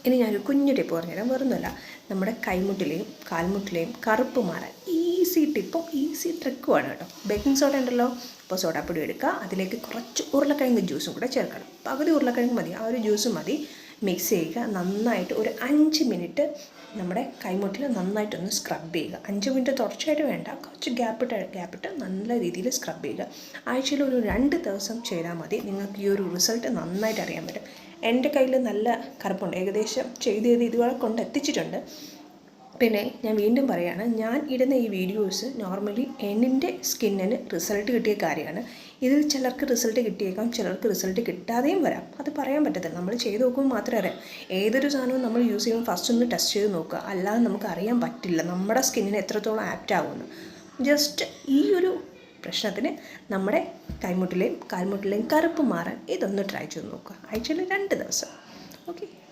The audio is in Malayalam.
ഇനി ഞാനൊരു കുഞ്ഞു ടിപ്പ് പറഞ്ഞുതരാം. വേറൊന്നുമല്ല, നമ്മുടെ കൈമുട്ടിലെയും കാൽമുട്ടിലെയും കറുപ്പ് മാറാൻ ഈസി ടിപ്പും ഈസി ട്രിക്കുമാണ് കേട്ടോ. ബേക്കിംഗ് സോഡ ഉണ്ടല്ലോ, അപ്പോൾ സോഡാപ്പൊടി എടുക്കുക, അതിലേക്ക് കുറച്ച് ഉരുളക്കിഴങ്ങ് ജ്യൂസും കൂടെ ചേർക്കണം. പകുതി ഉരുളക്കിഴങ്ങ് മതി, ആ ഒരു ജ്യൂസ് മതി. മിക്സ് ചെയ്യുക നന്നായിട്ട്. ഒരു 5 മിനിറ്റ് നമ്മുടെ കൈമുട്ടിൽ നന്നായിട്ടൊന്ന് സ്ക്രബ് ചെയ്യുക. 5 മിനിറ്റ് തുടർച്ചയായിട്ട് വേണ്ട, കുറച്ച് ഗ്യാപ്പിട്ട് നല്ല രീതിയിൽ സ്ക്രബ് ചെയ്യുക. ആഴ്ചയിൽ ഒരു 2 ദിവസം ചെയ്താൽ മതി. നിങ്ങൾക്ക് ഈ ഒരു റിസൾട്ട് നന്നായിട്ട് അറിയാൻ പറ്റും. എൻ്റെ കയ്യിൽ നല്ല കറുപ്പുണ്ട്, ഏകദേശം ചെയ്ത് ഇതുവരെ കൊണ്ടെത്തിച്ചിട്ടുണ്ട്. പിന്നെ ഞാൻ വീണ്ടും പറയുകയാണ്, ഞാൻ ഇടുന്ന ഈ വീഡിയോസ് നോർമലി എൻ്റെ സ്കിന്നിന് റിസൾട്ട് കിട്ടിയ കാര്യമാണ്. ഇതിൽ ചിലർക്ക് റിസൾട്ട് കിട്ടിയേക്കാം, ചിലർക്ക് റിസൾട്ട് കിട്ടാതെയും വരാം. അത് പറയാൻ പറ്റത്തില്ല, നമ്മൾ ചെയ്ത് നോക്കുമ്പോൾ മാത്രമേ അറിയാം. ഏതൊരു സാധനവും നമ്മൾ യൂസ് ചെയ്യുമ്പോൾ ഫസ്റ്റ് ഒന്ന് ടെസ്റ്റ് ചെയ്ത് നോക്കുക, അല്ലാതെ നമുക്ക് അറിയാൻ പറ്റില്ല നമ്മുടെ സ്കിന്നിന് എത്രത്തോളം ആപ്റ്റ് ആകുമെന്ന്. ജസ്റ്റ് ഈ ഒരു പ്രശ്നത്തിന് നമ്മുടെ കൈമുട്ടിലെയും കാൽമുട്ടിലെയും കറുപ്പ് മാറാൻ ഇതൊന്ന് ട്രൈ ചെയ്ത് നോക്കുക. ആഴ്ചയിൽ 2 ദിവസം. ഓക്കെ.